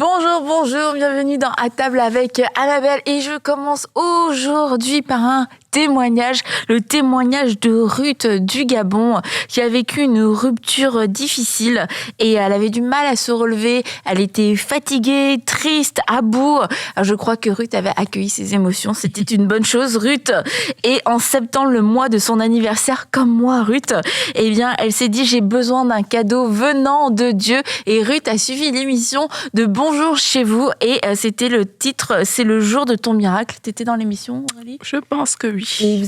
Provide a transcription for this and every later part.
Bonjour, bienvenue dans À table avec Annabelle et je commence aujourd'hui par un témoignage, le témoignage de Ruth du Gabon qui a vécu une rupture difficile et elle avait du mal à se relever, elle était fatiguée, triste, à bout. Alors, je crois que Ruth avait accueilli ses émotions, c'était une bonne chose Ruth. Et en septembre, le mois de son anniversaire, comme moi Ruth, eh bien elle s'est dit j'ai besoin d'un cadeau venant de Dieu et Ruth a suivi l'émission de Bonjour chez vous et c'était le titre, c'est le jour de ton miracle. T'étais dans l'émission, Aurélie ? Je pense que oui. Et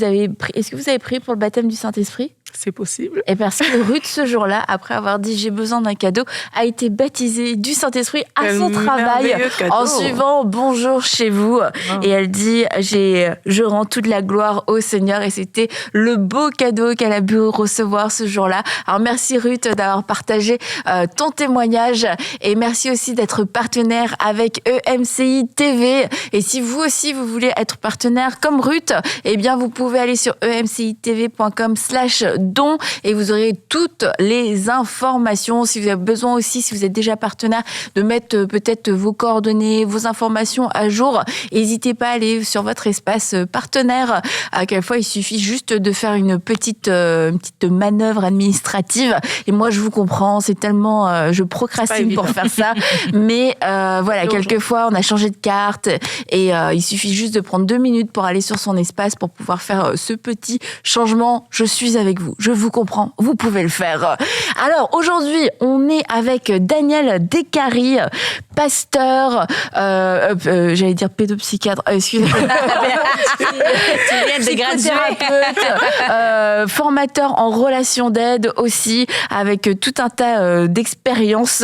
est-ce que vous avez prié pour le baptême du Saint-Esprit ? C'est possible. Et parce que Ruth, ce jour-là, après avoir dit « j'ai besoin d'un cadeau », a été baptisée du Saint-Esprit à son travail en suivant « Bonjour chez vous ». Et elle dit « je rends toute la gloire au Seigneur » et c'était le beau cadeau qu'elle a pu recevoir ce jour-là. Alors merci Ruth d'avoir partagé ton témoignage et merci aussi d'être partenaire avec EMCI TV. Et si vous aussi, vous voulez être partenaire comme Ruth, eh bien vous pouvez aller sur emcitv.com/don et vous aurez toutes les informations. Si vous avez besoin aussi, si vous êtes déjà partenaire, de mettre peut-être vos coordonnées, vos informations à jour, n'hésitez pas à aller sur votre espace partenaire. À quelle fois, il suffit juste de faire une petite manœuvre administrative. Et moi, je vous comprends, c'est tellement... je procrastine pour faire ça. Mais voilà, quelquefois, on a changé de carte et il suffit juste de prendre 2 minutes pour aller sur son espace pour pouvoir faire ce petit changement. Je suis avec vous. Je vous comprends. Vous pouvez le faire. Alors, aujourd'hui, on est avec Daniel Descaries, pasteur, j'allais dire pédopsychiatre, excusez-moi. Tu viens de graduer. Formateur en relations d'aide aussi, avec tout un tas d'expériences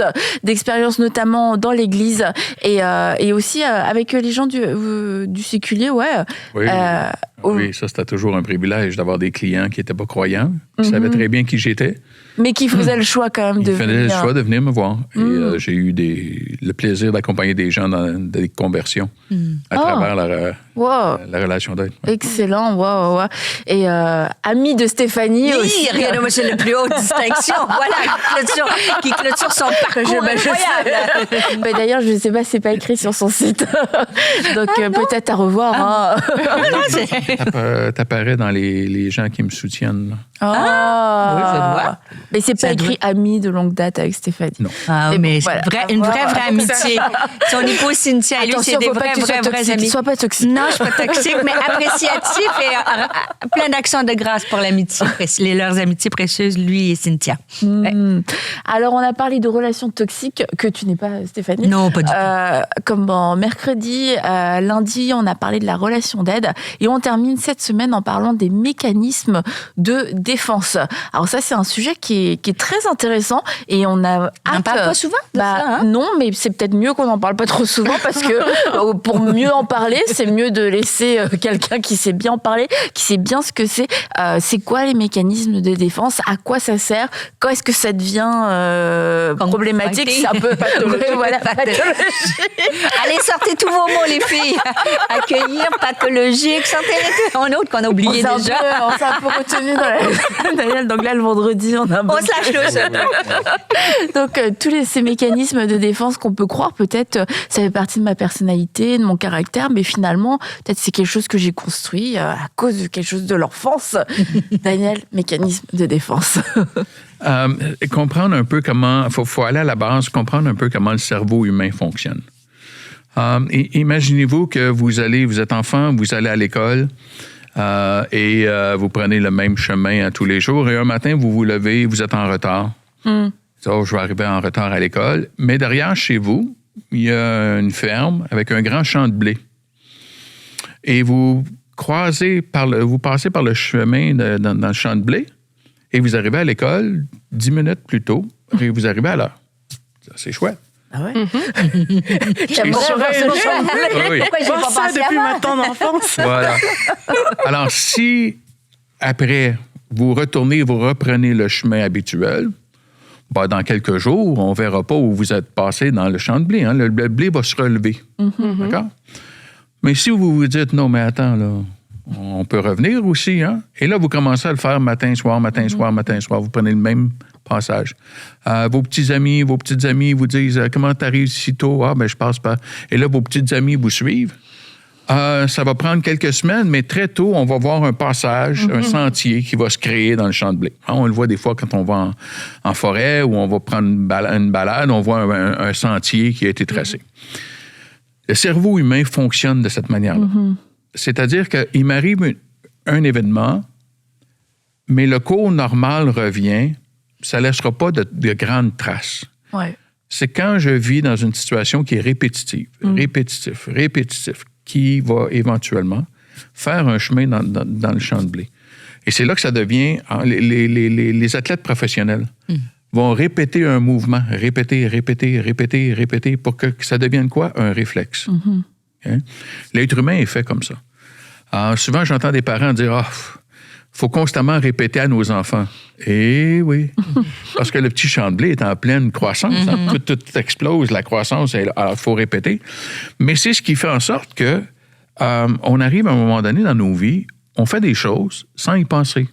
notamment dans l'église et aussi avec les gens du séculier, ouais. Oui. Oui, ça, c'était toujours un privilège d'avoir des clients qui n'étaient pas croyants, qui savaient très bien qui j'étais. Mais qui faisaient le choix quand même de venir. Ils faisaient le choix de venir me voir. Et j'ai eu le plaisir d'accompagner des gens dans des conversions à travers la relation d'aide. Excellent, wow. Et ami de Stéphanie aussi. Oui, rien de c'est la plus haute distinction. Voilà, qui clôture son parcours incroyable. Mais d'ailleurs, je ne sais pas, c'est pas écrit sur son site. Donc peut-être à revoir. T'apparais dans les gens qui me soutiennent. Oui, ça doit. Mais c'est pas écrit ami de longue date avec Stéphanie. Non. Mais voilà. Une vraie amitié. Son épouse Cynthia et lui, c'est des vrais amis. Sois pas toxique. Non, je suis pas toxique, mais appréciatif et plein d'actions de grâce pour l'amitié, leurs amitiés précieuses, lui et Cynthia. Ouais. Alors, on a parlé de relations toxiques, que tu n'es pas, Stéphanie. Non, pas du tout. Comme mercredi, lundi, on a parlé de la relation d'aide et on termine cette semaine en parlant des mécanismes de défense. Alors ça, c'est un sujet qui est très intéressant et on a hâte... On n'en parle pas souvent de ça, hein? Non, mais c'est peut-être mieux qu'on n'en parle pas trop souvent parce que pour mieux en parler, c'est mieux de laisser quelqu'un qui sait bien en parler, qui sait bien ce que c'est. C'est quoi les mécanismes de défense? À quoi ça sert? Quand est-ce que ça devient problématique? C'est un peu pathologique. Voilà, pathologique. Allez, sortez tous vos mots, les filles. Accueillir, pathologique, sortez un autre qu'on a oublié déjà. On s'est un peu retenu dans Daniel, donc là, le vendredi, on a... On se lâche l'eau. Donc, tous ces mécanismes de défense qu'on peut croire, peut-être, ça fait partie de ma personnalité, de mon caractère, mais finalement, peut-être c'est quelque chose que j'ai construit à cause de quelque chose de l'enfance. Daniel, mécanisme de défense. Comprendre un peu comment... Il faut aller à la base, comprendre un peu comment le cerveau humain fonctionne. Imaginez-vous que vous êtes enfant, vous allez à l'école, et vous prenez le même chemin tous les jours et un matin, vous vous levez, vous êtes en retard. Je vais arriver en retard à l'école. Mais derrière chez vous, il y a une ferme avec un grand champ de blé. Et vous passez par le chemin dans le champ de blé et vous arrivez à l'école 10 minutes plus tôt et vous arrivez à l'heure. C'est chouette. Ah ouais? J'aurais voir ça depuis ma tendre enfance. Voilà. Alors, si après, vous reprenez le chemin habituel, dans quelques jours, on ne verra pas où vous êtes passé dans le champ de blé. Hein? Le blé va se relever. D'accord? Mais si vous vous dites, non, mais attends, là, On peut revenir aussi, hein? Et là, vous commencez à le faire matin, soir, matin, soir, matin, soir. Vous prenez le même passage. Vos petits amis, vos petites amies vous disent « Comment t'arrives si tôt? » « Ah, ben je passe par... » Et là, vos petites amies vous suivent. Ça va prendre quelques semaines, mais très tôt, on va voir un passage, un sentier qui va se créer dans le champ de blé. On le voit des fois quand on va en forêt ou on va prendre une balade, on voit un sentier qui a été tracé. Le cerveau humain fonctionne de cette manière-là. C'est-à-dire qu'il m'arrive un événement, mais le cours normal revient, ça ne laissera pas de grandes traces. Ouais. C'est quand je vis dans une situation qui est répétitive, répétitif, qui va éventuellement faire un chemin dans le champ de blé. Et c'est là que ça devient... Les athlètes professionnels vont répéter un mouvement, répéter, pour que ça devienne quoi? Un réflexe. Hein? L'être humain est fait comme ça. Alors, souvent, j'entends des parents dire « faut constamment répéter à nos enfants. » Eh oui, parce que le petit champ de blé est en pleine croissance. Hein? Tout explose, la croissance, alors il faut répéter. Mais c'est ce qui fait en sorte que on arrive à un moment donné dans nos vies, on fait des choses sans y penser.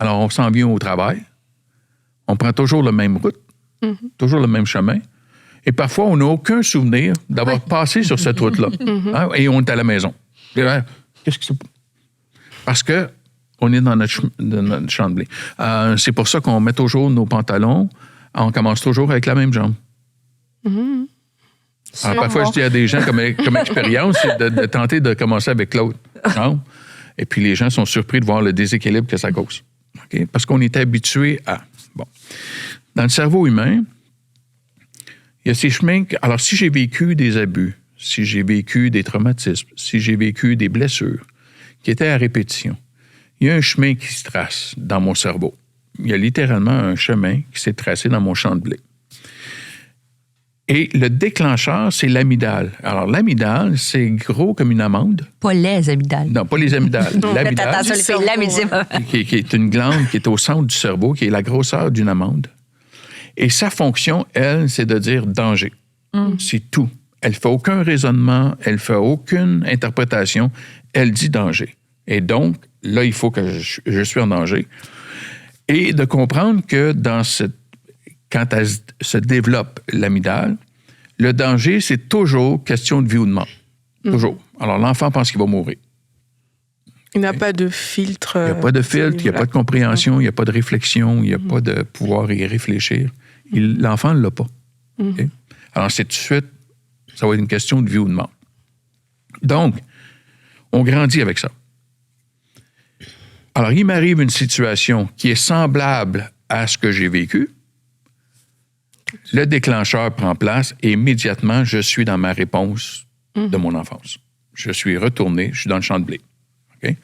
Alors, on s'en vient au travail, on prend toujours la même route, toujours le même chemin, et parfois, on n'a aucun souvenir d'avoir passé sur cette route-là. Hein? Et on est à la maison. Qu'est-ce que c'est? Parce que on est dans notre champ de blé. C'est pour ça qu'on met toujours nos pantalons, on commence toujours avec la même jambe. Alors, parfois, je dis à des gens comme expérience, c'est de tenter de commencer avec l'autre jambe. Et puis, les gens sont surpris de voir le déséquilibre que ça cause. Okay? Parce qu'on est habitué à... Bon. Dans le cerveau humain, il y a ces chemins... Alors, si j'ai vécu des abus, si j'ai vécu des traumatismes, si j'ai vécu des blessures qui étaient à répétition, il y a un chemin qui se trace dans mon cerveau. Il y a littéralement un chemin qui s'est tracé dans mon champ de blé. Et le déclencheur, c'est l'amygdale. Alors, l'amygdale, c'est gros comme une amande. Pas les amygdales. Non, pas les amygdales. L'amygdale, qui est une glande qui est au centre du cerveau, qui est la grosseur d'une amande. Et sa fonction, elle, c'est de dire danger. C'est tout. Elle ne fait aucun raisonnement, elle ne fait aucune interprétation. Elle dit danger. Et donc, là, il faut que je suis en danger. Et de comprendre que quand elle se développe l'amygdale, le danger, c'est toujours question de vie ou de mort. Toujours. Alors, l'enfant pense qu'il va mourir. Il n'a pas de filtre. Il n'y a pas de filtre, il n'y a pas de compréhension, il n'y a pas de réflexion, il n'y a pas de pouvoir y réfléchir. L'enfant ne l'a pas. Okay? Alors, c'est tout de suite, ça va être une question de vie ou de mort. Donc, on grandit avec ça. Alors, il m'arrive une situation qui est semblable à ce que j'ai vécu. Le déclencheur prend place et immédiatement, je suis dans ma réponse de mon enfance. Je suis retourné, je suis dans le champ de blé. Okay?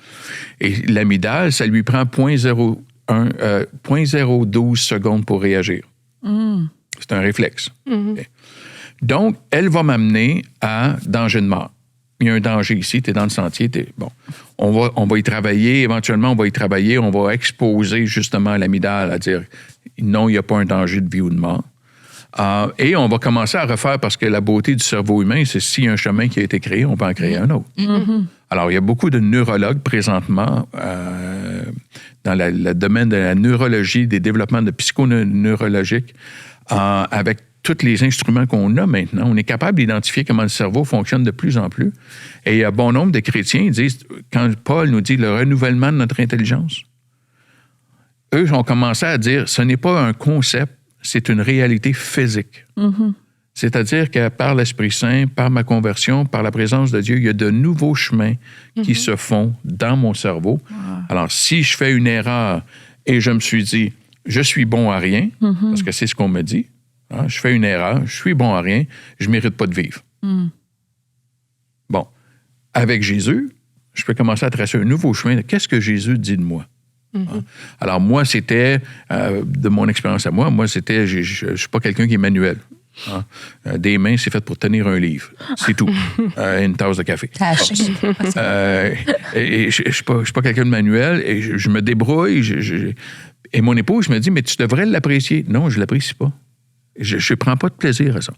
Et l'amygdale, ça lui prend 0.012 secondes pour réagir. C'est un réflexe. Okay? Donc, elle va m'amener à danger de mort. Il y a un danger ici, tu es dans le sentier. Bon, on va y travailler, éventuellement, on va exposer justement l'amygdale à dire non, il n'y a pas un danger de vie ou de mort. Et on va commencer à refaire, parce que la beauté du cerveau humain, c'est s'il y a un chemin qui a été créé, on peut en créer un autre. Alors, il y a beaucoup de neurologues présentement dans le domaine de la neurologie, des développements de psychoneurologiques, avec tous les instruments qu'on a maintenant. On est capable d'identifier comment le cerveau fonctionne de plus en plus. Et il y a bon nombre de chrétiens qui disent, quand Paul nous dit le renouvellement de notre intelligence, eux ont commencé à dire, ce n'est pas un concept, c'est une réalité physique. C'est-à-dire que par l'Esprit Saint, par ma conversion, par la présence de Dieu, il y a de nouveaux chemins qui se font dans mon cerveau. Alors, si je fais une erreur et je me suis dit, je suis bon à rien, parce que c'est ce qu'on me dit, hein, je fais une erreur, je suis bon à rien, je ne mérite pas de vivre. Bon, avec Jésus, je peux commencer à tracer un nouveau chemin de qu'est-ce que Jésus dit de moi. Alors, moi, c'était, de mon expérience à moi, c'était, je ne suis pas quelqu'un qui est manuel. Hein? Des mains, c'est fait pour tenir un livre. C'est tout. Une tasse de café. Et je ne suis pas quelqu'un de manuel, et je me débrouille. Et mon épouse me dit, mais tu devrais l'apprécier. Non, je ne l'apprécie pas. Je ne prends pas de plaisir à ça.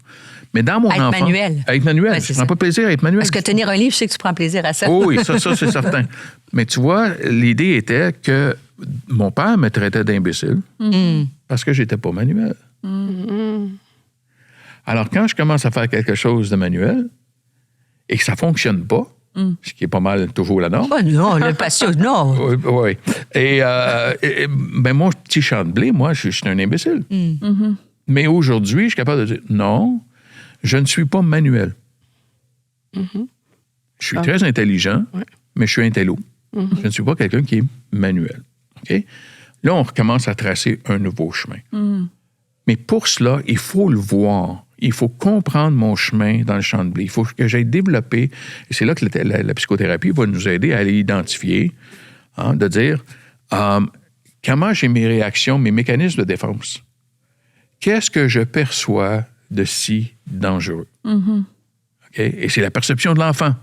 Mais dans mon enfant... Manuel. À être manuel. Ouais, je c'est ne prends ça. pas de plaisir à être manuel. Parce que tenir un livre, je sais que tu prends plaisir à ça. Oh oui, ça c'est certain. Mais tu vois, l'idée était que mon père me traitait d'imbécile parce que j'étais pas manuel. Alors, quand je commence à faire quelque chose de manuel et que ça fonctionne pas, ce qui est pas mal toujours la norme. Oh non, le patient, non. Oui, oui. Et ben, mon petit champ de blé, moi, je suis un imbécile. Mais aujourd'hui, je suis capable de dire non, je ne suis pas manuel. Je suis très intelligent, mais je suis intello. Je ne suis pas quelqu'un qui est manuel. OK? Là, on recommence à tracer un nouveau chemin. Mais pour cela, il faut le voir. Il faut comprendre mon chemin dans le champ de blé. Il faut que j'aille développer, et c'est là que la psychothérapie va nous aider à aller identifier, de dire comment j'ai mes réactions, mes mécanismes de défense. Qu'est-ce que je perçois de si dangereux? Okay? Et c'est la perception de l'enfant.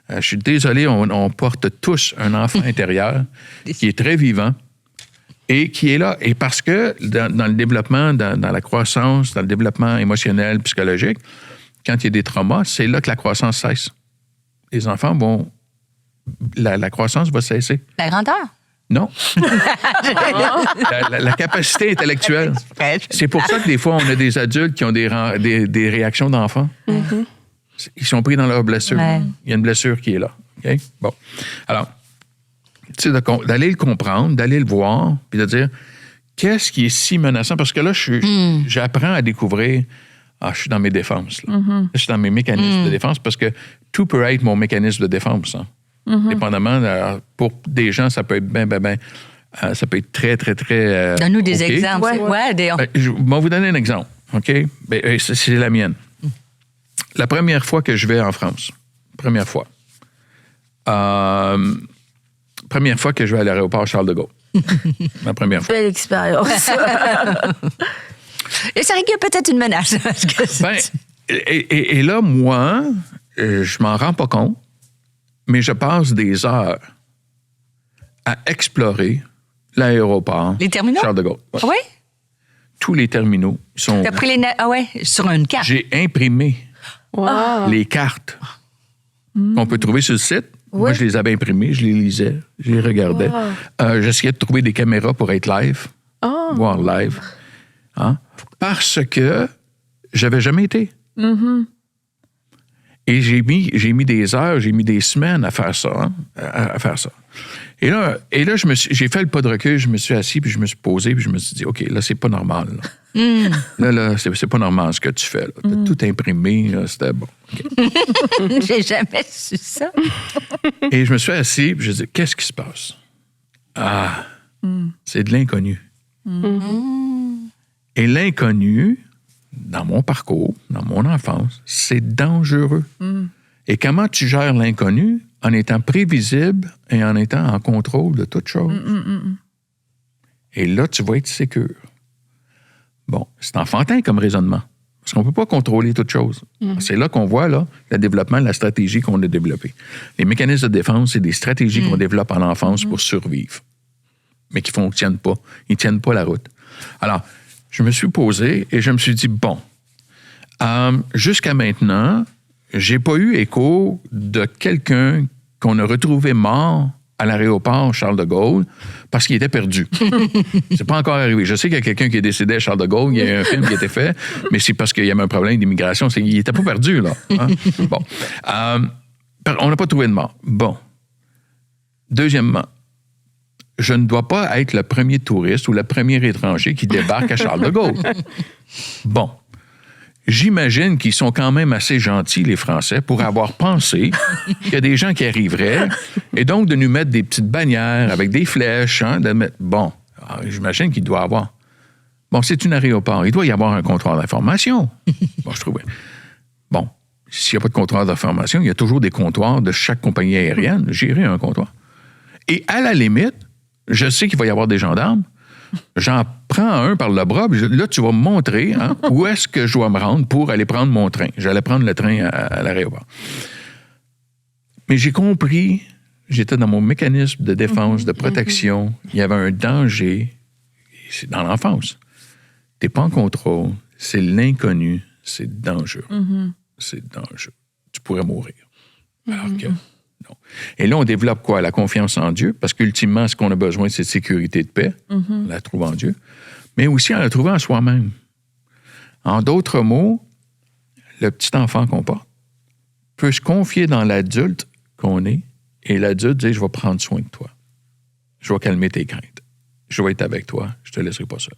Je suis désolé, on porte tous un enfant intérieur qui est très vivant et qui est là. Et parce que dans le développement, dans la croissance, dans le développement émotionnel, psychologique, quand il y a des traumas, c'est là que la croissance cesse. Les enfants vont... La croissance va cesser. La grandeur? Non. la capacité intellectuelle. C'est pour ça que des fois, on a des adultes qui ont des réactions d'enfants. Ils sont pris dans leur blessure. Ouais. Il y a une blessure qui est là. Okay? Bon. Alors, tu sais, d'aller le comprendre, d'aller le voir, puis de dire, qu'est-ce qui est si menaçant? Parce que là, j'apprends à découvrir, je suis dans mes défenses. Là. Je suis dans mes mécanismes de défense, parce que tout peut être mon mécanisme de défense. Dépendamment, pour des gens, ça peut être ça peut être très, très, très... Donne-nous des okay. exemples. Je vais vous donner un exemple. OK? C'est la mienne. La première fois que je vais en France, première fois que je vais à l'aéroport Charles de Gaulle. Ma première fois. Belle expérience. Et ça régule peut-être une menace. Parce que et là, moi, je m'en rends pas compte, mais je passe des heures à explorer l'aéroport Les terminaux? Charles de Gaulle. Ouais. Oui? Tous les terminaux sont... T'as pris sur une carte. J'ai imprimé les cartes qu'on peut trouver sur le site. Moi, je les avais imprimées, je les lisais, je les regardais. J'essayais de trouver des caméras pour être live, voir live. Parce que j'avais jamais été. Et j'ai mis des heures, j'ai mis des semaines à faire ça. Et là j'ai fait le pas de recul, je me suis assis, puis je me suis posé, puis je me suis dit, OK, là, c'est pas normal. Là, c'est pas normal ce que tu fais. Tu as tout imprimé, là, c'était bon. Okay. J'ai jamais su ça. Et je me suis assis, puis je me suis dit, qu'est-ce qui se passe? C'est de l'inconnu. Et l'inconnu, dans mon parcours, dans mon enfance, c'est dangereux. Et comment tu gères l'inconnu en étant prévisible et en étant en contrôle de toute chose? Et là, tu vas être sécure. Bon, c'est enfantin comme raisonnement. Parce qu'on ne peut pas contrôler toute chose. C'est là qu'on voit le développement de la stratégie qu'on a développée. Les mécanismes de défense, c'est des stratégies qu'on développe en enfance pour survivre, mais qui ne fonctionnent pas. Ils ne tiennent pas la route. Alors, je me suis posé et je me suis dit, bon, jusqu'à maintenant, j'ai pas eu écho de quelqu'un qu'on a retrouvé mort à l'aéroport Charles de Gaulle parce qu'il était perdu. C'est pas encore arrivé. Je sais qu'il y a quelqu'un qui est décédé à Charles de Gaulle, il y a un film qui a été fait, mais c'est parce qu'il y avait un problème d'immigration. Il était pas perdu, là. Bon. On n'a pas trouvé de mort. Bon. Deuxièmement, je ne dois pas être le premier touriste ou le premier étranger qui débarque à Charles de Gaulle. Bon. J'imagine qu'ils sont quand même assez gentils, les Français, pour avoir pensé qu'il y a des gens qui arriveraient et donc de nous mettre des petites bannières avec des flèches. Bon, j'imagine qu'il doit y avoir. Bon, c'est un aéroport. Il doit y avoir un comptoir d'information. Bon, je trouvais. Bon, s'il n'y a pas de comptoir d'information, il y a toujours des comptoirs de chaque compagnie aérienne. J'irai un comptoir. Et à la limite, je sais qu'il va y avoir des gendarmes. J'en prends un par le bras, puis là, tu vas me montrer où est-ce que je dois me rendre pour aller prendre mon train. J'allais prendre le train à l'aéroport. Mais j'ai compris, j'étais dans mon mécanisme de défense, de protection. Il y avait un danger. C'est dans l'enfance. Tu n'es pas en contrôle. c'est l'inconnu, c'est dangereux. C'est dangereux. Tu pourrais mourir. Alors que, non. Et là, on développe quoi? La confiance en Dieu, parce qu'ultimement, ce qu'on a besoin, c'est de sécurité et de paix. On la trouve en Dieu. Mais aussi en la trouvant en soi-même. En d'autres mots, le petit enfant qu'on porte peut se confier dans l'adulte qu'on est, et l'adulte dit, je vais prendre soin de toi. Je vais calmer tes craintes. Je vais être avec toi. Je te laisserai pas seul.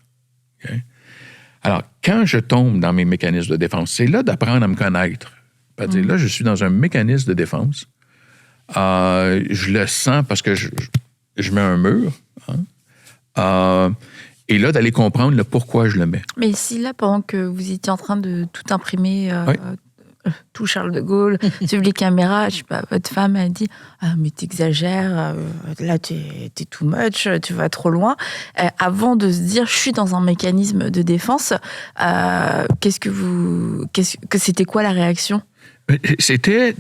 Okay? Alors, quand je tombe dans mes mécanismes de défense, c'est là d'apprendre à me connaître. C'est-à-dire, là, je suis dans un mécanisme de défense. Je le sens parce que je mets un mur. Et là, d'aller comprendre le pourquoi je le mets. Mais si là, pendant que vous étiez en train de tout imprimer, tout Charles de Gaulle, suivre les caméras, je sais pas, votre femme a dit « Ah, mais t'exagères, là, t'es too much, tu vas trop loin. » Avant de se dire « Je suis dans un mécanisme de défense », c'était quoi la réaction? C'était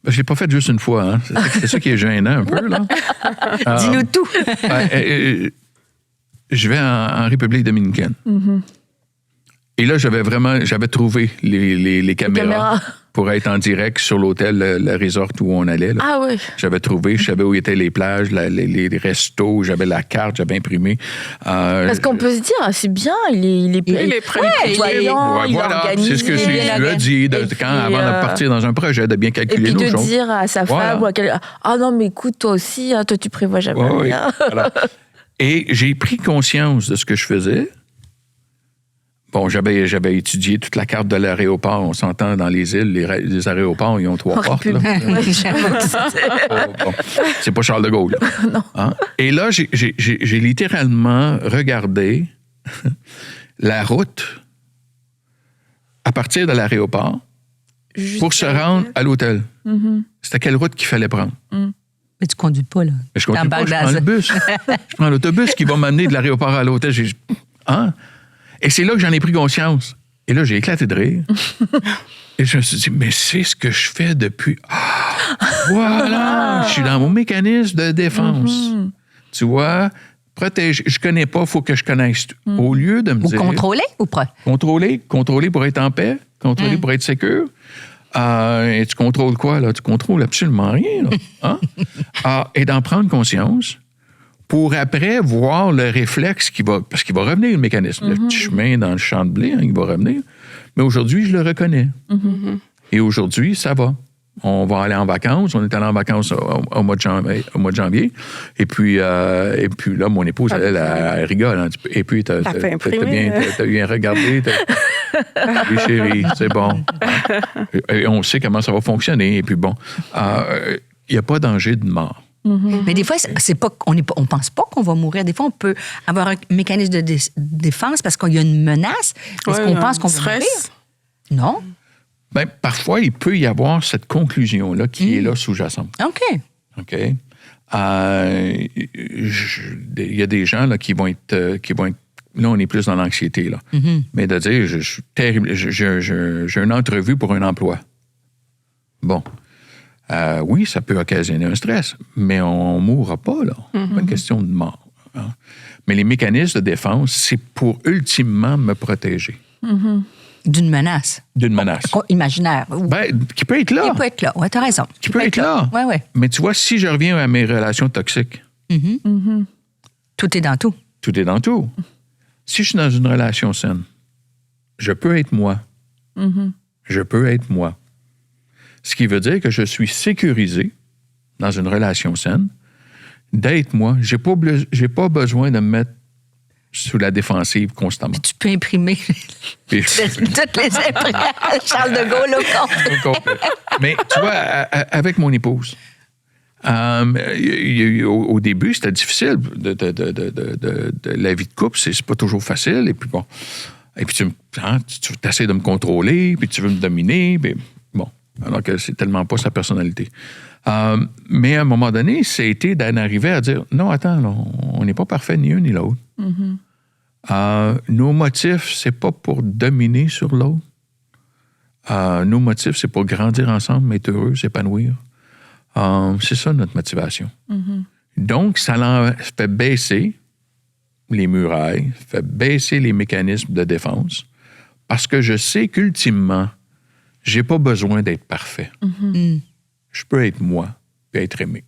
je l'ai pas fait juste une fois. Hein. C'est ça qui est gênant un peu. Là. Dis-nous tout. Je vais en République dominicaine. Et là, j'avais trouvé les caméras pour être en direct sur l'hôtel, le resort où on allait. Là. Ah oui. J'avais trouvé, je savais où étaient les plages, les restos, j'avais la carte, j'avais imprimé. Parce qu'on peut se dire, c'est bien, il est prêt. Il est prêt. Il est organisé. C'est ce que je lui ai dit avant de partir dans un projet, de bien calculer nos choses. Et puis de dire à sa femme ou à quelqu'un, ah non, mais écoute, toi aussi, toi, tu prévois jamais rien. Voilà. Et j'ai pris conscience de ce que je faisais. Bon, j'avais étudié toute la carte de l'aéroport. On s'entend dans les îles, les aéroports, ils ont 3 portes. Là. Bon, c'est pas Charles de Gaulle. Là. Non. Hein? Et là, j'ai littéralement regardé la route à partir de l'aéroport pour se rendre à l'hôtel. C'était quelle route qu'il fallait prendre? Mais tu conduis pas, là. Je conduis pas, je prends le bus. Je prends l'autobus qui va m'amener de l'aéroport à l'hôtel. Hein? Et c'est là que j'en ai pris conscience. Et là, j'ai éclaté de rire. Et je me suis dit, mais c'est ce que je fais depuis... voilà! Je suis dans mon mécanisme de défense. Tu vois, protéger. Je connais pas, il faut que je connaisse. Au lieu de me dire... Ou contrôler ou pas? Contrôler pour être en paix, contrôler pour être sécure. Et tu contrôles quoi, là? Tu contrôles absolument rien, là. Hein? Et d'en prendre conscience... pour après voir le réflexe qui va... Parce qu'il va revenir, le mécanisme. Le petit chemin dans le champ de blé, il va revenir. Mais aujourd'hui, je le reconnais. Et aujourd'hui, ça va. On va aller en vacances. On est allé en vacances au mois de janvier. Et puis là, mon épouse, elle rigole. Hein. Et puis, t'as bien regardé. Oui, chérie, c'est bon. Et on sait comment ça va fonctionner. Et puis bon, il n'y a pas danger de mort. Mais des fois, c'est pas, on pense pas qu'on va mourir. Des fois, on peut avoir un mécanisme de défense parce qu'il y a une menace. Est-ce qu'on pense qu'on va mourir? Non. Ben, parfois, il peut y avoir cette conclusion-là qui est là sous-jacente. OK. Il y a des gens là, qui vont être... Là, on est plus dans l'anxiété. Là. Mais de dire, je suis terrible, j'ai une entrevue pour un emploi. Bon. Oui, ça peut occasionner un stress, mais on ne mourra pas, là. C'est pas une question de mort. Hein. Mais les mécanismes de défense, c'est pour ultimement me protéger. D'une menace. D'une menace. Imaginaire. Qui peut être là. Qui peut être là. Oui, tu as raison. Qui peut être là. Oui. Mais tu vois, si je reviens à mes relations toxiques... Tout est dans tout. Tout est dans tout. Si je suis dans une relation saine, je peux être moi. Je peux être moi. Ce qui veut dire que je suis sécurisé dans une relation saine, d'être moi. J'ai pas besoin de me mettre sous la défensive constamment. Puis tu peux imprimer toutes les imprimantes Charles de Gaulle au compte. Mais tu vois, avec mon épouse, au début, c'était difficile. De la vie de couple, c'est pas toujours facile. Et puis bon, et puis tu essaies de me contrôler, puis tu veux me dominer, puis bon. Alors que c'est tellement pas sa personnalité. Mais à un moment donné, c'était d'en arriver à dire, non, attends, là, on n'est pas parfait ni un ni l'autre. Nos motifs, c'est pas pour dominer sur l'autre. Nos motifs, c'est pour grandir ensemble, être heureux, s'épanouir. C'est ça notre motivation. Donc, ça fait baisser les murailles, fait baisser les mécanismes de défense, parce que je sais qu'ultimement, j'ai pas besoin d'être parfait. Je peux être moi, puis être aimé.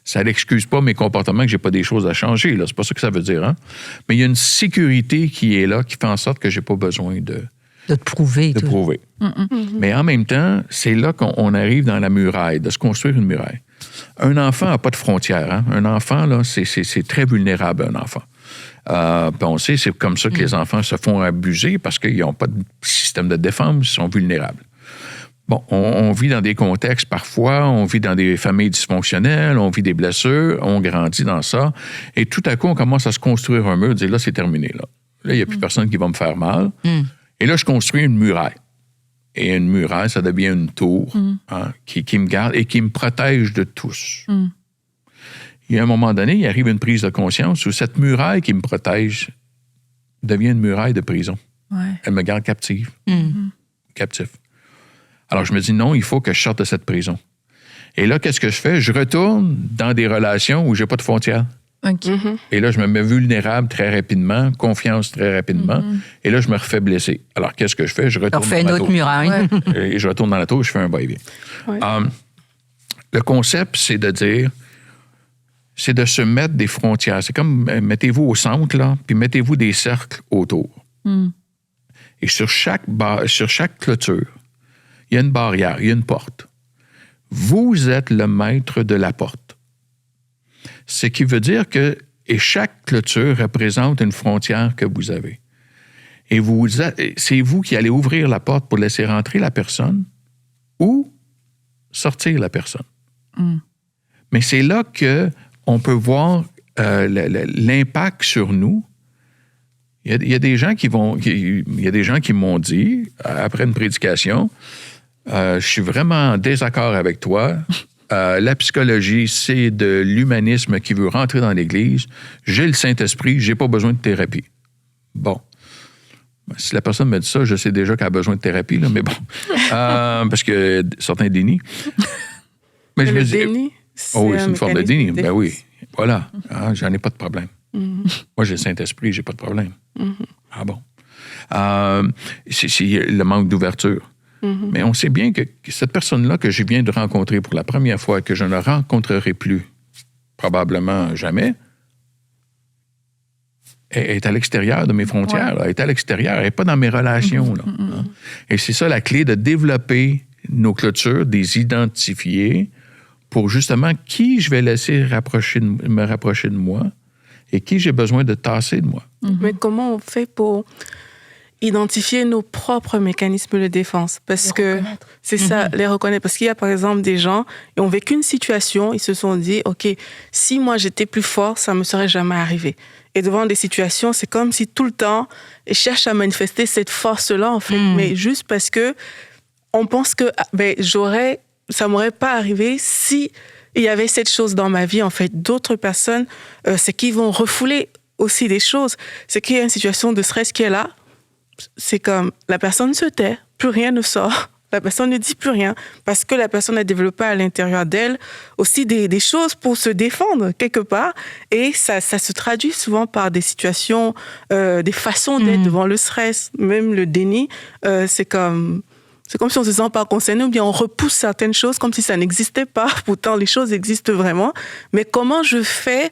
Ça n'excuse pas mes comportements, que j'ai pas des choses à changer, là. C'est pas ça que ça veut dire, hein? Mais il y a une sécurité qui est là, qui fait en sorte que j'ai pas besoin de te prouver. De prouver. Mais en même temps, c'est là qu'on arrive dans la muraille, de se construire une muraille. Un enfant n'a pas de frontières. Hein? Un enfant, là, c'est très vulnérable, un enfant. Puis on sait, c'est comme ça que les enfants se font abuser parce qu'ils n'ont pas de système de défense, ils sont vulnérables. Bon, on vit dans des contextes, parfois, on vit dans des familles dysfonctionnelles, on vit des blessures, on grandit dans ça, et tout à coup, on commence à se construire un mur, dire là, c'est terminé, là. Là, il n'y a plus personne qui va me faire mal. Et là, je construis une muraille. Et une muraille, ça devient une tour hein, qui me garde et qui me protège de tous. Il y a un moment donné, il arrive une prise de conscience où cette muraille qui me protège devient une muraille de prison. Ouais. Elle me garde captif. Alors, je me dis, non, il faut que je sorte de cette prison. Et là, qu'est-ce que je fais? Je retourne dans des relations où je n'ai pas de frontières. Okay. Et là, je me mets vulnérable très rapidement, confiance très rapidement, et là, je me refais blesser. Alors, qu'est-ce que je fais? Je retourne refais dans une la autre tour. muraille. Ouais. Et je retourne dans la tour et je fais un va-et-vient. Ouais. Le concept, c'est de dire, c'est de se mettre des frontières. C'est comme, mettez-vous au centre, là, puis mettez-vous des cercles autour. Et sur chaque clôture, il y a une barrière, il y a une porte. Vous êtes le maître de la porte. Ce qui veut dire que chaque clôture représente une frontière que vous avez. Et c'est vous qui allez ouvrir la porte pour laisser rentrer la personne ou sortir la personne. Mais c'est là qu'on peut voir l'impact sur nous. Il y a des gens qui m'ont dit, après une prédication, je suis vraiment en désaccord avec toi. La psychologie, c'est de l'humanisme qui veut rentrer dans l'Église. J'ai le Saint-Esprit, j'ai pas besoin de thérapie. Bon. Si la personne me dit ça, je sais déjà qu'elle a besoin de thérapie, là, mais bon. Parce que certains dénient. Mais je me dis, déni, c'est une forme de déni. Ben oui. Voilà. J'en ai pas de problème. Moi, j'ai le Saint-Esprit, j'ai pas de problème. Ah bon? C'est le manque d'ouverture. Mais on sait bien que cette personne-là que je viens de rencontrer pour la première fois, que je ne rencontrerai plus, probablement jamais, est à l'extérieur de mes frontières. Elle est à l'extérieur, elle n'est pas dans mes relations. Là. Et c'est ça la clé, de développer nos clôtures, des identifier pour justement qui je vais laisser me rapprocher de moi et qui j'ai besoin de tasser de moi. Mais comment on fait pour identifier nos propres mécanismes de défense? Parce que c'est ça, les reconnaître. Parce qu'il y a par exemple des gens qui ont vécu une situation, ils se sont dit, OK, si moi j'étais plus fort, ça ne me serait jamais arrivé. Et devant des situations, c'est comme si tout le temps, ils cherchent à manifester cette force-là, en fait, mais juste parce que on pense que ça m'aurait pas arrivé si il y avait cette chose dans ma vie, en fait. D'autres personnes, c'est qu'ils vont refouler aussi des choses. C'est qu'il y a une situation de stress qui est là. C'est comme la personne se tait, plus rien ne sort. La personne ne dit plus rien parce que la personne a développé à l'intérieur d'elle aussi des choses pour se défendre quelque part. Et ça se traduit souvent par des situations, des façons d'être devant le stress, même le déni. C'est comme si on ne se sent pas concerné ou bien on repousse certaines choses comme si ça n'existait pas. Pourtant, les choses existent vraiment. Mais comment je fais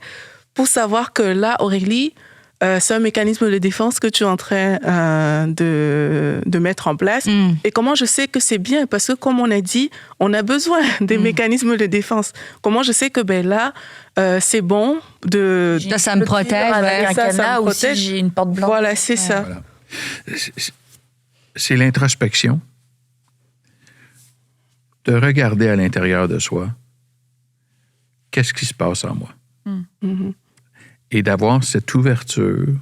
pour savoir que là, Aurélie, c'est un mécanisme de défense que tu es en train de mettre en place. Et comment je sais que c'est bien? Parce que, comme on a dit, on a besoin des mécanismes de défense. Comment je sais que là, c'est bon de... Ça me protège. Avec un cadenas ou si j'ai une porte blanche. Voilà, c'est ça. Voilà. C'est l'introspection. De regarder à l'intérieur de soi, qu'est-ce qui se passe en moi? Et d'avoir cette ouverture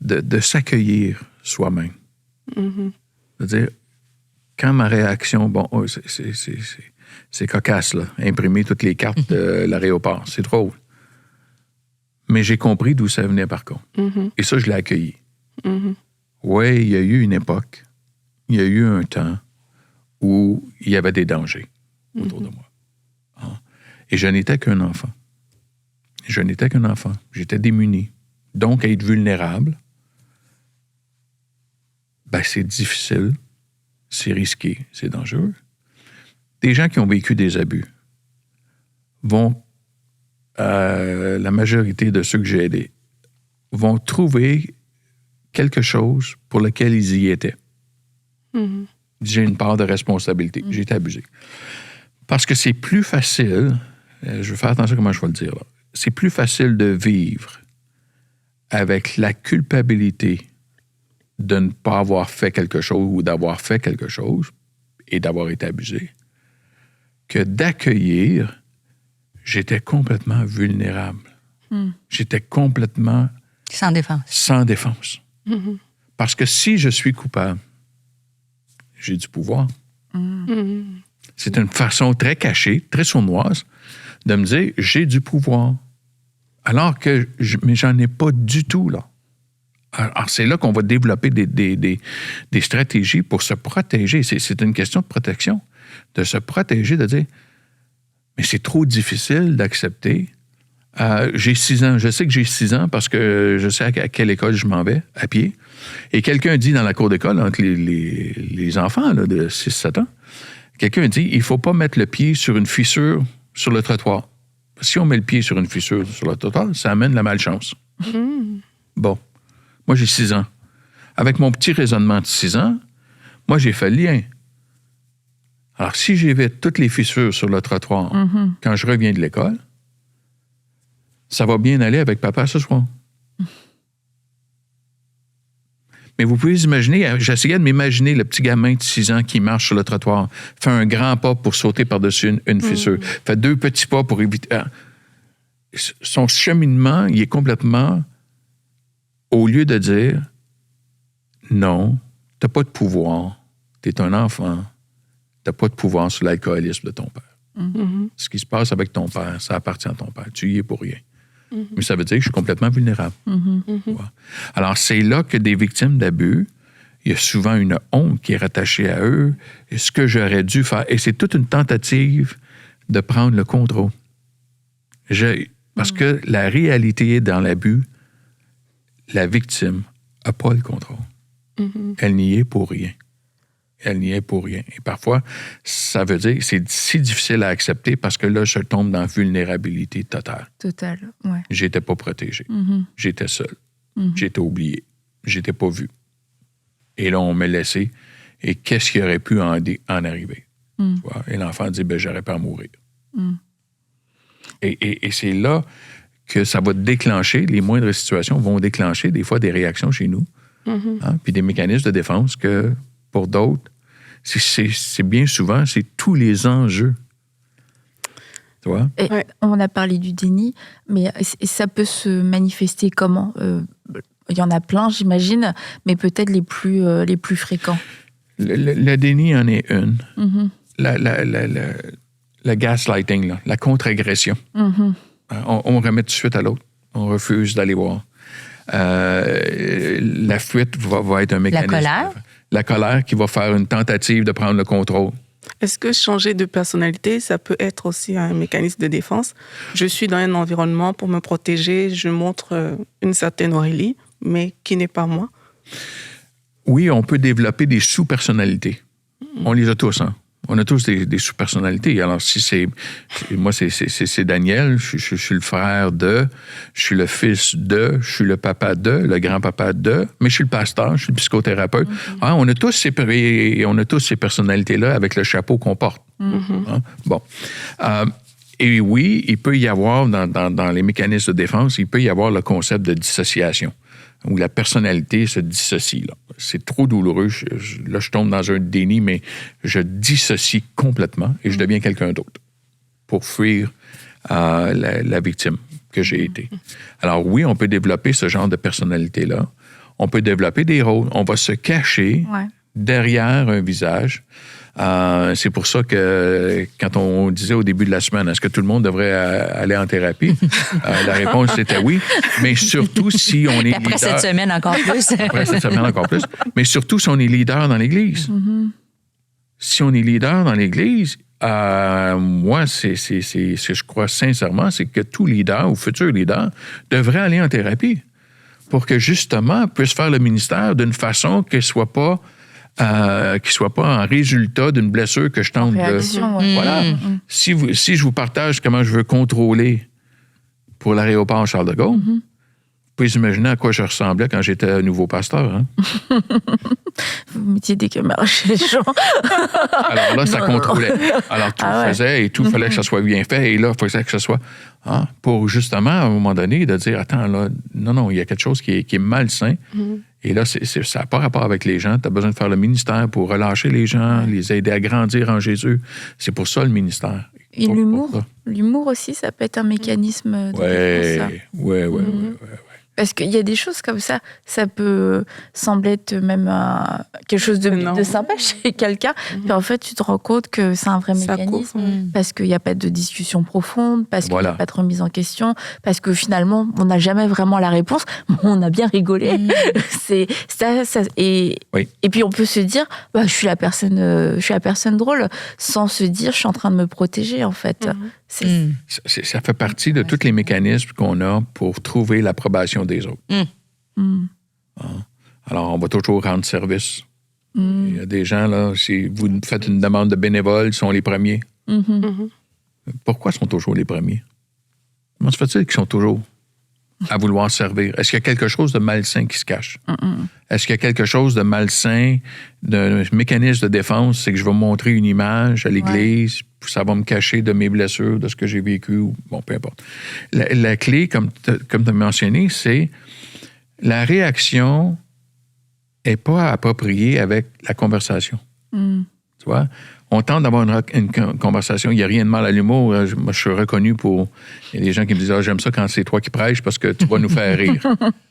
de s'accueillir soi-même. De dire, quand ma réaction, c'est cocasse, là, imprimer toutes les cartes de l'aéroport, c'est drôle. Mais j'ai compris d'où ça venait, par contre. Et ça, je l'ai accueilli. Oui, il y a eu une époque, il y a eu un temps où il y avait des dangers autour de moi. Et je n'étais qu'un enfant. je n'étais qu'un enfant. J'étais démuni. Donc, être vulnérable, ben, c'est difficile, c'est risqué, c'est dangereux. Des gens qui ont vécu des abus vont, la majorité de ceux que j'ai aidés, vont trouver quelque chose pour lequel ils y étaient. Mm-hmm. J'ai une part de responsabilité. J'ai été abusé. Parce que c'est plus facile, je vais faire attention à comment je vais le dire, là. C'est plus facile de vivre avec la culpabilité de ne pas avoir fait quelque chose ou d'avoir fait quelque chose et d'avoir été abusé que d'accueillir, j'étais complètement vulnérable. J'étais complètement... Sans défense. Sans défense. Mm-hmm. Parce que si je suis coupable, j'ai du pouvoir. Mm-hmm. C'est une façon très cachée, très sournoise, de me dire, j'ai du pouvoir. Alors que, mais j'en ai pas du tout, là. Alors, c'est là qu'on va développer des stratégies pour se protéger. C'est une question de protection. De se protéger, de dire, mais c'est trop difficile d'accepter. J'ai 6 ans. Je sais que j'ai 6 ans parce que je sais à quelle école je m'en vais, à pied. Et quelqu'un dit dans la cour d'école, entre les enfants là, de 6-7 ans, quelqu'un dit, il ne faut pas mettre le pied sur une fissure sur le trottoir. Si on met le pied sur une fissure sur le trottoir, ça amène la malchance. Bon. Moi, j'ai 6 ans. Avec mon petit raisonnement de 6 ans, moi, j'ai fait le lien. Alors, si j'évite toutes les fissures sur le trottoir quand je reviens de l'école, ça va bien aller avec papa ce soir. Mais vous pouvez imaginer, j'essayais de m'imaginer le petit gamin de 6 ans qui marche sur le trottoir, fait un grand pas pour sauter par-dessus une fissure, fait 2 petits pas pour éviter... Son cheminement, il est complètement... Au lieu de dire « Non, t'as pas de pouvoir, t'es un enfant, t'as pas de pouvoir sur l'alcoolisme de ton père. Mm-hmm. Ce qui se passe avec ton père, ça appartient à ton père. Tu y es pour rien. Mm-hmm. Mais ça veut dire que je suis complètement vulnérable. Mm-hmm. Ouais. Alors, c'est là que des victimes d'abus, il y a souvent une honte qui est rattachée à eux. Et ce que j'aurais dû faire, et c'est toute une tentative de prendre le contrôle. Parce que la réalité dans l'abus, la victime n'a pas le contrôle. Mm-hmm. Elle n'y est pour rien. Elle n'y est pour rien. Et parfois, ça veut dire que c'est si difficile à accepter parce que là, je tombe dans la vulnérabilité totale. Totale, ouais. J'étais pas protégé. Mm-hmm. J'étais seul. Mm-hmm. J'étais oublié. J'étais pas vu. Et là, on m'a laissé. Et qu'est-ce qui aurait pu en arriver? Mm. Tu vois? Et l'enfant dit, j'aurais pas à mourir. Mm. Et c'est là que ça va déclencher, les moindres situations vont déclencher des fois des réactions chez nous, puis des mécanismes de défense que, pour d'autres, c'est bien souvent, c'est tous les enjeux. Tu vois? Et on a parlé du déni, mais ça peut se manifester comment? Il y en a plein, j'imagine, mais peut-être les plus fréquents. Le déni en est une. Mm-hmm. Le gaslighting, là, la contre-agression. Mm-hmm. On remet tout de suite à l'autre. On refuse d'aller voir. La fuite va être un mécanisme. La colère? La colère qui va faire une tentative de prendre le contrôle. Est-ce que changer de personnalité, ça peut être aussi un mécanisme de défense? Je suis dans un environnement pour me protéger, je montre une certaine Aurélie, mais qui n'est pas moi. Oui, on peut développer des sous-personnalités. On les a tous, hein? On a tous des sous-personnalités. Alors, moi, c'est Daniel, je suis le frère de, je suis le fils de, je suis le papa de, le grand-papa de, mais je suis le pasteur, je suis le psychothérapeute. Mm-hmm. On a tous ces personnalités-là avec le chapeau qu'on porte. Mm-hmm. Bon. Et oui, il peut y avoir, dans les mécanismes de défense, il peut y avoir le concept de dissociation, où la personnalité se dissocie. Là. C'est trop douloureux. Là, je tombe dans un déni, mais je dissocie complètement et je deviens quelqu'un d'autre pour fuir la victime que j'ai été. Alors oui, on peut développer ce genre de personnalité-là. On peut développer des rôles. On va se cacher derrière un visage. C'est pour ça que quand on disait au début de la semaine, est-ce que tout le monde devrait aller en thérapie? La réponse était oui, mais surtout si on est Après cette semaine encore plus. Après cette semaine encore plus. Mais surtout si on est leader dans l'Église. Mm-hmm. Si on est leader dans l'Église, moi, c'est ce que je crois sincèrement, c'est que tout leader ou futur leader devrait aller en thérapie pour que, justement, puisse faire le ministère d'une façon qui ne soit pas en résultat d'une blessure que je tente de... Voilà. Si je vous partage comment je veux contrôler pour l'aéroport Charles de Gaulle, vous pouvez imaginer à quoi je ressemblais quand j'étais nouveau pasteur. Hein? Vous mettiez des caméras chez les gens. Alors là, ça contrôlait. Alors tout faisait et tout fallait que ça soit bien fait. Et là, il fallait que ce soit... Hein, pour justement, à un moment donné, de dire, attends, là, non, il y a quelque chose qui est malsain. Et là, ça n'a pas rapport avec les gens. Tu as besoin de faire le ministère pour relâcher les gens, les aider à grandir en Jésus. C'est pour ça le ministère. Et l'humour aussi, ça peut être un mécanisme de défense. Oui. Parce qu'il y a des choses comme ça peut sembler être même quelque chose de sympa chez quelqu'un. Puis en fait, tu te rends compte que c'est un vrai mécanisme. Parce qu'il n'y a pas de discussion profonde, parce qu'il n'y a pas de remise en question, parce que finalement, on n'a jamais vraiment la réponse. On a bien rigolé. C'est ça, et puis on peut se dire, je suis la personne drôle, sans se dire, je suis en train de me protéger, en fait. Ça fait partie de tous les mécanismes qu'on a pour trouver l'approbation des autres. Alors, on va toujours rendre service. Il y a des gens, là, si vous faites une demande de bénévoles, ils sont les premiers. Pourquoi sont toujours les premiers? Comment se fait-il qu'ils sont toujours à vouloir servir? Est-ce qu'il y a quelque chose de malsain qui se cache? Est-ce qu'il y a quelque chose de malsain, d'un mécanisme de défense, c'est que je vais montrer une image à l'Église, ça va me cacher de mes blessures, de ce que j'ai vécu, bon, peu importe. La clé, comme tu as mentionné, c'est la réaction n'est pas appropriée avec la conversation. Tu vois? On tente d'avoir une conversation. Il n'y a rien de mal à l'humour. Moi, je suis reconnu pour... Il y a des gens qui me disent « j'aime ça quand c'est toi qui prêches parce que tu vas nous faire rire. »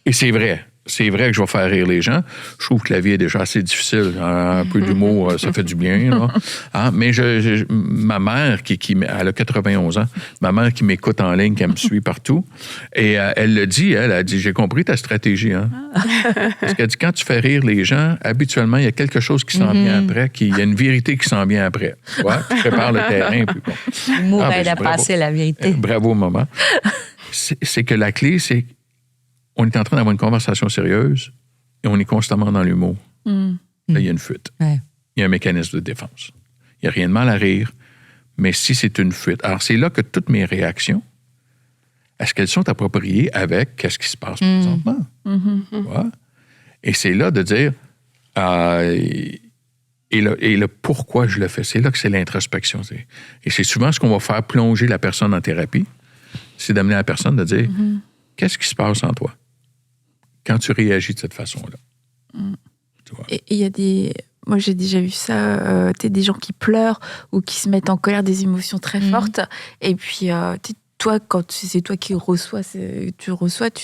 Et c'est vrai. C'est vrai que je vais faire rire les gens. Je trouve que la vie est déjà assez difficile. Un peu d'humour, ça fait du bien. Là. Hein? Mais ma mère, elle a 91 ans, ma mère qui m'écoute en ligne, qui me suit partout, et elle le dit, elle a dit, j'ai compris ta stratégie. Hein? Parce qu'elle dit, quand tu fais rire les gens, habituellement, il y a quelque chose qui s'en vient après, il y a une vérité qui s'en vient après. Tu vois? Tu prépares le terrain. Puis bon. L'humour aide à passer la vérité. Bravo, maman. C'est que la clé, c'est on est en train d'avoir une conversation sérieuse et on est constamment dans l'humour. Là, il y a une fuite. Il y a un mécanisme de défense. Il n'y a rien de mal à rire, mais si c'est une fuite... Alors, c'est là que toutes mes réactions, est-ce qu'elles sont appropriées avec qu'est-ce qui se passe présentement? Ouais. Et c'est là de dire... et le pourquoi je le fais, c'est là que c'est l'introspection. Et c'est souvent ce qu'on va faire plonger la personne en thérapie, c'est d'amener la personne de dire, qu'est-ce qui se passe en toi quand tu réagis de cette façon-là? Tu vois? Et il y a des... Moi, j'ai déjà vu ça, des gens qui pleurent ou qui se mettent en colère, des émotions très fortes. Et puis, toi, quand c'est toi qui reçois, tu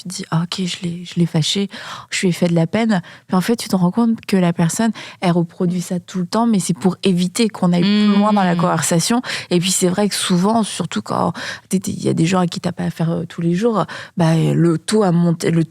te dis, ok, je l'ai fâché, je lui ai fait de la peine. Puis en fait, tu te rends compte que la personne, elle reproduit ça tout le temps, mais c'est pour éviter qu'on aille plus loin dans la conversation. Et puis c'est vrai que souvent, surtout quand il y a des gens à qui t'as pas affaire tous les jours, le ton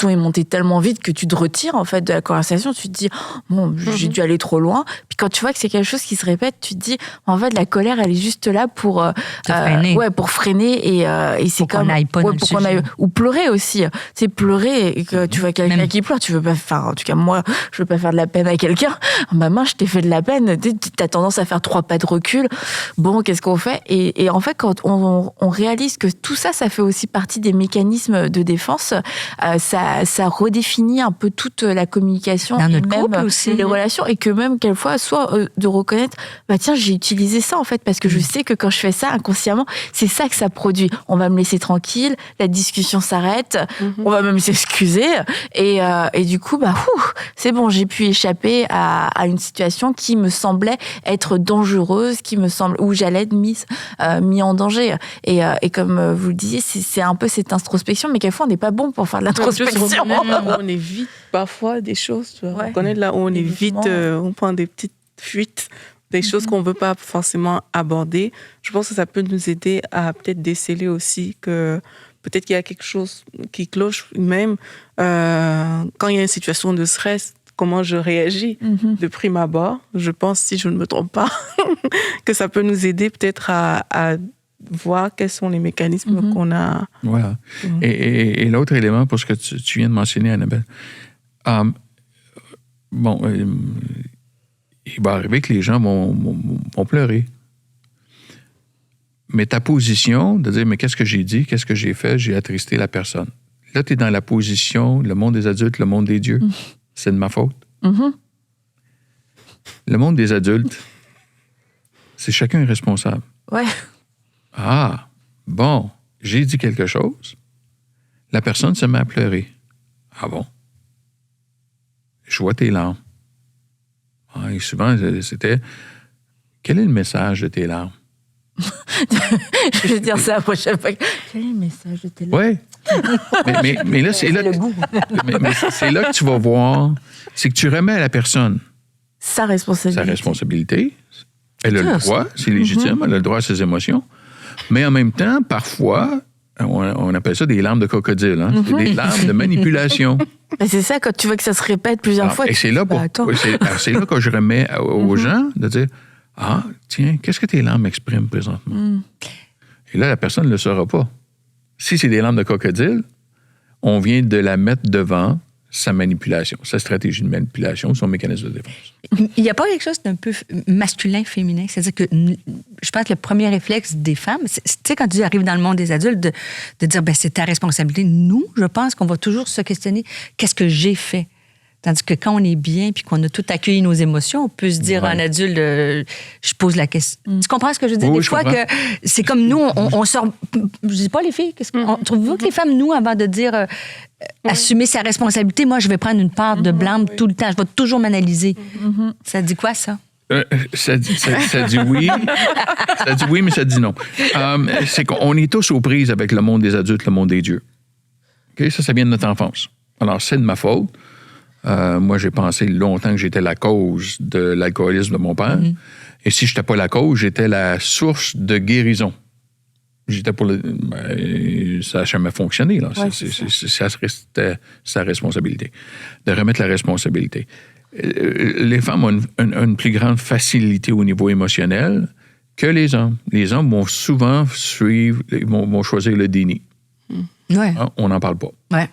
est monté tellement vite que tu te retires en fait de la conversation. Tu te dis, bon, j'ai dû aller trop loin. Puis quand tu vois que c'est quelque chose qui se répète, tu te dis, en fait, la colère, elle est juste là pour freiner. Pour freiner et c'est comme pour qu'on aille ou pleurer aussi. C'est pleurer et que tu vois quelqu'un qui pleure, tu veux pas faire. En tout cas, moi, je veux pas faire de la peine à quelqu'un. Maman, je t'ai fait de la peine. T'as tendance à faire 3 pas de recul. Bon, qu'est-ce qu'on fait? Et en fait, quand on réalise que tout ça, ça fait aussi partie des mécanismes de défense, ça redéfinit un peu toute la communication dans et notre même couple aussi, les relations, et que même quelquefois, soit de reconnaître, tiens, j'ai utilisé ça en fait parce que je sais que quand je fais ça inconsciemment, c'est ça que ça produit. On va me laisser tranquille, la discussion s'arrête, on va même s'excuser et du coup, c'est bon, j'ai pu échapper à une situation qui me semblait être dangereuse, où j'allais être mis en danger. Et comme vous le disiez, c'est un peu cette introspection, mais quelquefois on n'est pas bon pour faire de l'introspection. On évite parfois des choses, tu vois. On connaît là où on évite, on prend des petites fuites, des choses qu'on ne veut pas forcément aborder. Je pense que ça peut nous aider à peut-être déceler aussi que peut-être qu'il y a quelque chose qui cloche, même quand il y a une situation de stress comment je réagis de prime abord. Je pense, si je ne me trompe pas, que ça peut nous aider peut-être à voir quels sont les mécanismes qu'on a. Voilà. Et l'autre élément, pour ce que tu viens de mentionner, Annabelle, il va arriver que les gens vont pleurer. Mais ta position de dire, mais qu'est-ce que j'ai dit, qu'est-ce que j'ai fait, j'ai attristé la personne. Là, tu es dans la position, le monde des adultes, le monde des dieux. C'est de ma faute. Le monde des adultes, c'est chacun responsable. Ouais. Ah, bon, j'ai dit quelque chose. La personne se met à pleurer. Ah bon? Je vois tes larmes. Ah, et souvent, c'était, quel est le message de tes larmes? Je vais dire ça la prochaine fois. Quel est le message de tes larmes? Oui. mais là, c'est là, mais c'est là que tu vas voir, c'est que tu remets à la personne sa responsabilité. Elle a le droit, c'est légitime, elle a le droit à ses émotions. Mais en même temps, parfois, on appelle ça des larmes de crocodile. Hein? C'est des larmes de manipulation. Mais c'est ça, quand tu vois que ça se répète plusieurs fois. Et c'est là, c'est là que je remets aux gens de dire, ah, tiens, qu'est-ce que tes larmes expriment présentement? Et là, la personne ne le saura pas. Si c'est des larmes de crocodile, on vient de la mettre devant sa manipulation, sa stratégie de manipulation, son mécanisme de défense. Il n'y a pas quelque chose d'un peu masculin-féminin? C'est-à-dire que je pense que le premier réflexe des femmes, tu sais, quand tu arrives dans le monde des adultes, de dire, ben c'est ta responsabilité. Nous, je pense qu'on va toujours se questionner, qu'est-ce que j'ai fait? Tandis que quand on est bien puis qu'on a tout accueilli nos émotions, on peut se dire en adulte, je pose la question. Tu comprends ce que je veux dire? Oui, des fois que c'est comme nous, on sort... Je dis pas les filles. Trouvez-vous que les femmes, nous, avant de dire assumer sa responsabilité, moi, je vais prendre une part de blâme tout le temps. Je vais toujours m'analyser. Ça dit quoi, ça? Ça dit oui. Ça dit oui, mais ça dit non. C'est qu'on est tous aux prises avec le monde des adultes, le monde des dieux. Okay? Ça vient de notre enfance. Alors, c'est de ma faute. Moi, j'ai pensé longtemps que j'étais la cause de l'alcoolisme de mon père. Et si je n'étais pas la cause, j'étais la source de guérison. J'étais pour ça n'a jamais fonctionné. Là. Ouais, ça restait sa responsabilité. De remettre la responsabilité. Les femmes ont une plus grande facilité au niveau émotionnel que les hommes. Les hommes vont souvent vont choisir le déni. Ouais. On n'en parle pas. Ouais.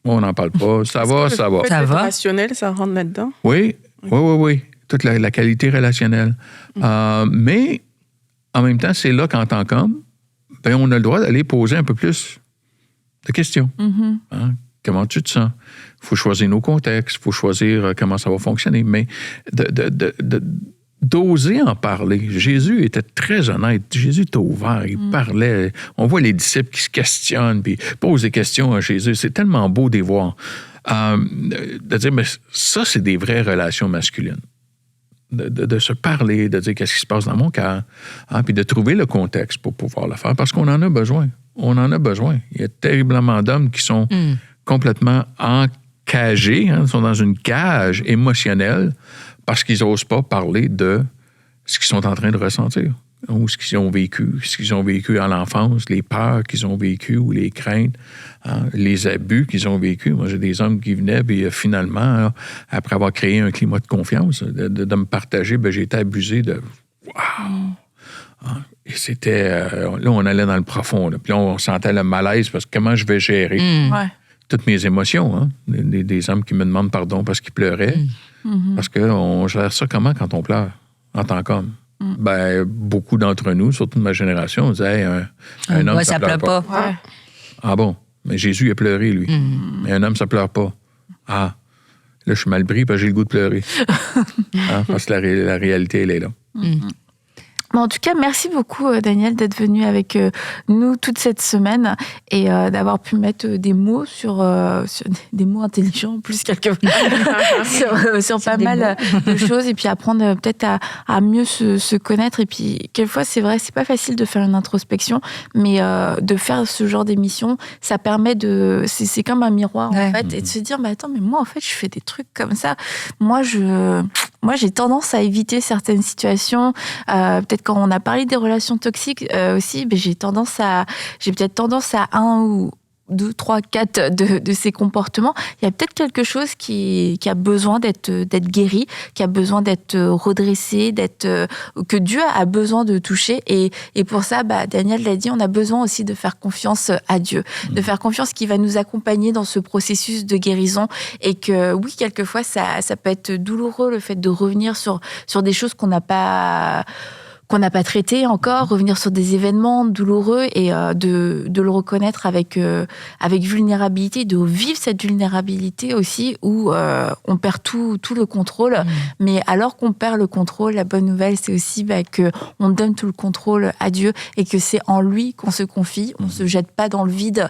On n'en parle pas. Ça va. Ça va. Rationnel, ça rentre là-dedans? Oui. Toute la qualité relationnelle. Mais, en même temps, c'est là qu'en tant qu'homme, on a le droit d'aller poser un peu plus de questions. Hein? Comment tu te sens? Il faut choisir nos contextes, il faut choisir comment ça va fonctionner. Mais d'oser en parler. Jésus était très honnête. Jésus était ouvert. Il parlait. On voit les disciples qui se questionnent puis posent des questions à Jésus. C'est tellement beau de les voir. De dire, mais ça, c'est des vraies relations masculines. De se parler, de dire qu'est-ce qui se passe dans mon cœur, hein, puis de trouver le contexte pour pouvoir le faire, parce qu'on en a besoin. On en a besoin. Il y a terriblement d'hommes qui sont complètement encagés, hein, sont dans une cage émotionnelle, parce qu'ils n'osent pas parler de ce qu'ils sont en train de ressentir, ou ce qu'ils ont vécu à l'enfance, les peurs qu'ils ont vécues ou les craintes, hein, les abus qu'ils ont vécus. Moi, j'ai des hommes qui venaient, puis finalement, là, après avoir créé un climat de confiance, de me partager, j'ai été abusé de... Wow! Hein, et c'était... là, on allait dans le profond. Là, puis là, on sentait le malaise, parce que comment je vais gérer toutes mes émotions. Hein? Des hommes qui me demandent pardon parce qu'ils pleuraient. Parce qu'on gère ça comment quand on pleure, en tant qu'homme? Beaucoup d'entre nous, surtout de ma génération, on disait un homme, ça pleure pas. Ouais. Ah bon? Mais Jésus, il a pleuré, lui. Mais un homme, ça pleure pas. Ah, là, je suis mal pris parce que j'ai le goût de pleurer. Hein? Parce que la réalité, elle est là. Bon, en tout cas, merci beaucoup, Daniel, d'être venu avec nous toute cette semaine et d'avoir pu mettre des mots sur des mots intelligents, plus quelquefois, sur pas mal de choses, et puis apprendre peut-être à mieux se connaître. Et puis, quelquefois, c'est vrai, c'est pas facile de faire une introspection, mais de faire ce genre d'émission, ça permet de... C'est comme un miroir, en fait, et de se dire, attends, mais moi, en fait, je fais des trucs comme ça. Moi, j'ai tendance à éviter certaines situations. Peut-être quand on a parlé des relations toxiques aussi, j'ai peut-être tendance à 2, 3, 4 de ces comportements, il y a peut-être quelque chose qui a besoin d'être guéri, qui a besoin d'être redressé, que Dieu a besoin de toucher. Et pour ça, Daniel l'a dit, on a besoin aussi de faire confiance à Dieu, de faire confiance qu'il va nous accompagner dans ce processus de guérison. Et que oui, quelquefois, ça peut être douloureux, le fait de revenir sur des choses qu'on n'a pas traité encore, revenir sur des événements douloureux et de le reconnaître avec vulnérabilité, de vivre cette vulnérabilité aussi où on perd tout le contrôle. Mais alors qu'on perd le contrôle, la bonne nouvelle, c'est aussi qu'on donne tout le contrôle à Dieu et que c'est en lui qu'on se confie. On ne se jette pas dans le vide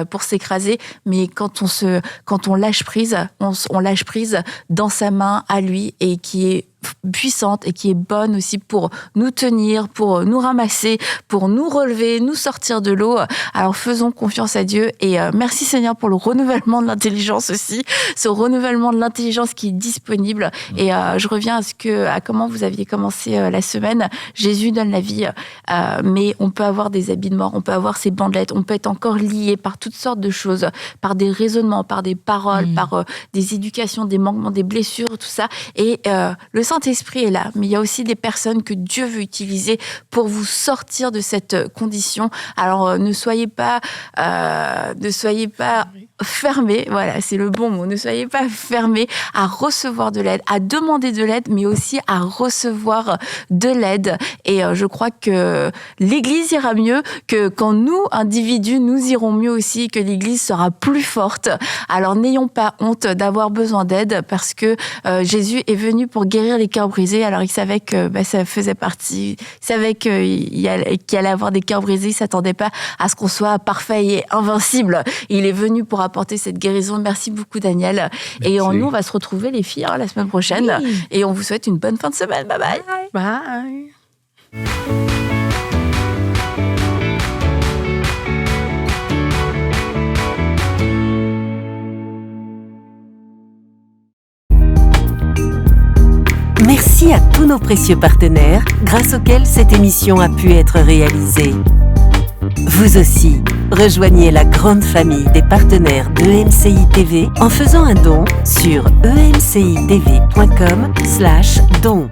pour s'écraser, mais quand on lâche prise, on lâche prise dans sa main à lui et qui est puissante et qui est bonne aussi pour nous tenir, pour nous ramasser, pour nous relever, nous sortir de l'eau. Alors faisons confiance à Dieu et merci Seigneur pour le renouvellement de l'intelligence aussi, ce renouvellement de l'intelligence qui est disponible. Et je reviens à comment vous aviez commencé la semaine. Jésus donne la vie, mais on peut avoir des habits de mort, on peut avoir ces bandelettes, on peut être encore lié par toutes sortes de choses, par des raisonnements, par des paroles, par des éducations, des manquements, des blessures, tout ça. Et le Saint-Esprit est là, mais il y a aussi des personnes que Dieu veut utiliser pour vous sortir de cette condition. Alors, ne soyez pas fermés, voilà, c'est le bon mot, ne soyez pas fermés à recevoir de l'aide, à demander de l'aide, mais aussi à recevoir de l'aide. Et je crois que l'Église ira mieux, que quand nous, individus, nous irons mieux aussi, que l'Église sera plus forte. Alors, n'ayons pas honte d'avoir besoin d'aide, parce que Jésus est venu pour guérir les cœurs brisés. Alors, il savait que ça faisait partie, il savait qu'il allait avoir des cœurs brisés, il ne s'attendait pas à ce qu'on soit parfait et invincible. Il est venu pour apporter cette guérison. Merci beaucoup, Daniel. Merci. Et nous, on va se retrouver, les filles, la semaine prochaine. Oui. Et on vous souhaite une bonne fin de semaine. Bye bye. Bye. Merci à tous nos précieux partenaires, grâce auxquels cette émission a pu être réalisée. Vous aussi, rejoignez la grande famille des partenaires d'EMCI TV en faisant un don sur emcitv.com/don.